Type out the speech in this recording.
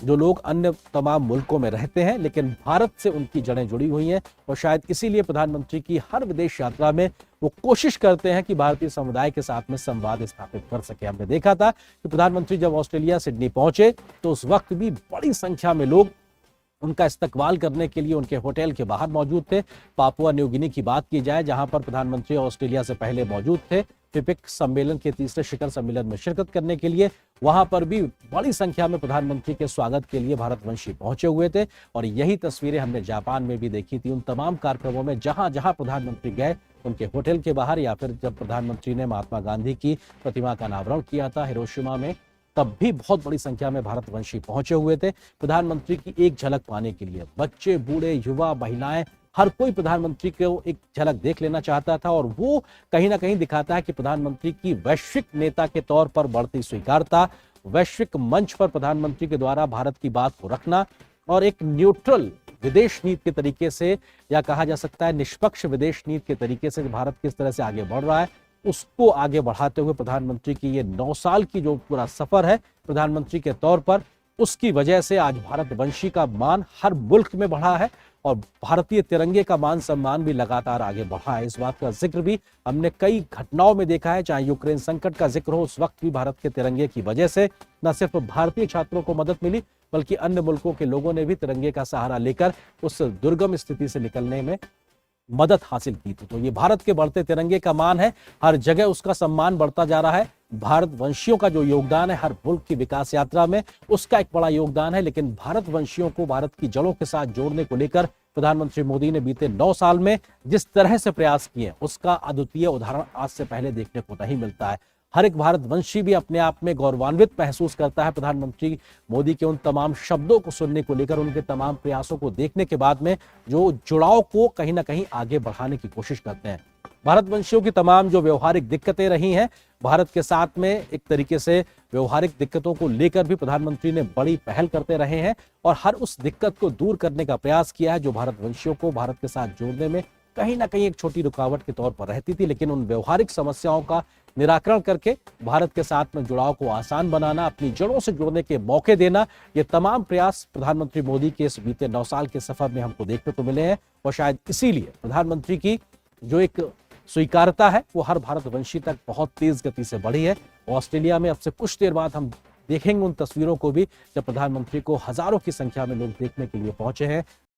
जो लोग अन्य तमाम मुल्कों में रहते हैं लेकिन भारत से उनकी जड़ें जुड़ी हुई हैं, और शायद इसीलिए प्रधानमंत्री की हर विदेश यात्रा में वो कोशिश करते हैं कि भारतीय समुदाय के साथ में संवाद स्थापित कर सके। हमने देखा था कि प्रधानमंत्री जब ऑस्ट्रेलिया सिडनी पहुंचे तो उस वक्त भी बड़ी संख्या में लोग उनका इस्तकबाल करने के लिए उनके होटल के बाहर मौजूद थे। पापुआ न्यू गिनी की बात की जाए, जहां पर प्रधानमंत्री ऑस्ट्रेलिया से पहले मौजूद थे फिपिक सम्मेलन के तीसरे शिखर सम्मेलन में शिरकत करने के लिए, वहां पर भी बड़ी संख्या में प्रधानमंत्री के स्वागत के लिए भारतवंशी पहुंचे हुए थे। और यही तस्वीरें हमने जापान में भी देखी थी। उन तमाम कार्यक्रमों में जहां जहां प्रधानमंत्री गए, उनके होटल के बाहर या फिर जब प्रधानमंत्री ने महात्मा गांधी की प्रतिमा का अनावरण किया था हिरोशिमा में, तब भी बहुत बड़ी संख्या में भारतवंशी पहुंचे हुए थे प्रधानमंत्री की एक झलक पाने के लिए। बच्चे, बूढ़े, युवा, महिलाएं, हर कोई प्रधानमंत्री को एक झलक देख लेना चाहता था। और वो कहीं ना कहीं दिखाता है कि प्रधानमंत्री की वैश्विक नेता के तौर पर बढ़ती स्वीकारता, वैश्विक मंच पर प्रधानमंत्री के द्वारा भारत की बात को रखना और एक न्यूट्रल विदेश नीति के तरीके से, या कहा जा सकता है निष्पक्ष विदेश नीति के तरीके से भारत किस तरह से आगे बढ़ रहा है, उसको आगे बढ़ाते हुए प्रधानमंत्री की ये 9 साल की जो पूरा सफर है प्रधानमंत्री के तौर पर, उसकी वजह से आज भारतवंशी का मान हर मुल्क में बढ़ा है और भारतीय तिरंगे का मान सम्मान भी लगातार आगे बढ़ा है। इस बात का जिक्र भी हमने कई घटनाओं में देखा है, चाहे यूक्रेन संकट का जिक्र हो, उस वक्त भी भारत के तिरंगे की वजह से न सिर्फ भारतीय छात्रों को मदद मिली बल्कि अन्य मुल्कों के लोगों ने भी तिरंगे का सहारा लेकर उस दुर्गम स्थिति से निकलने में मदद हासिल की थी। तो ये भारत के बढ़ते तिरंगे का मान है, हर जगह उसका सम्मान बढ़ता जा रहा है। भारतवंशियों का जो योगदान है हर मुल्क की विकास यात्रा में, उसका एक बड़ा योगदान है। लेकिन भारतवंशियों को भारत की जड़ों के साथ जोड़ने को लेकर प्रधानमंत्री मोदी ने बीते 9 साल में जिस तरह से प्रयास किए, उसका अद्वितीय उदाहरण आज से पहले देखने को नहीं मिलता है। हर एक भारतवंशी भी अपने आप में गौरवान्वित महसूस करता है प्रधानमंत्री मोदी के उन तमाम शब्दों को सुनने को लेकर, उनके तमाम प्रयासों को देखने के बाद में जो जुड़ाव को कहीं ना कहीं आगे बढ़ाने की कोशिश करते हैं। भारतवंशियों की तमाम जो व्यवहारिक दिक्कतें रही हैं भारत के साथ में, एक तरीके से व्यवहारिक दिक्कतों को लेकर भी प्रधानमंत्री ने बड़ी पहल करते रहे हैं और हर उस दिक्कत को दूर करने का प्रयास किया है जो भारतवंशियों को भारत के साथ जोड़ने में कहीं ना कहीं एक छोटी रुकावट के तौर पर रहती थी। लेकिन उन व्यवहारिक समस्याओं का निराकरण करके भारत के साथ में जुड़ाव को आसान बनाना, अपनी जड़ों से जुड़ने के मौके देना, ये तमाम प्रयास प्रधानमंत्री मोदी के इस बीते 9 साल के सफर में हमको देखने को मिले हैं। और शायद इसीलिए प्रधानमंत्री की जो एक स्वीकारता है वो हर भारतवंशी तक बहुत तेज गति से बढ़ी है। ऑस्ट्रेलिया में अब से कुछ देर बाद हम देखेंगे उन तस्वीरों को भी जब प्रधानमंत्री को हजारों की संख्या में लोग देखने के लिए पहुंचे हैं।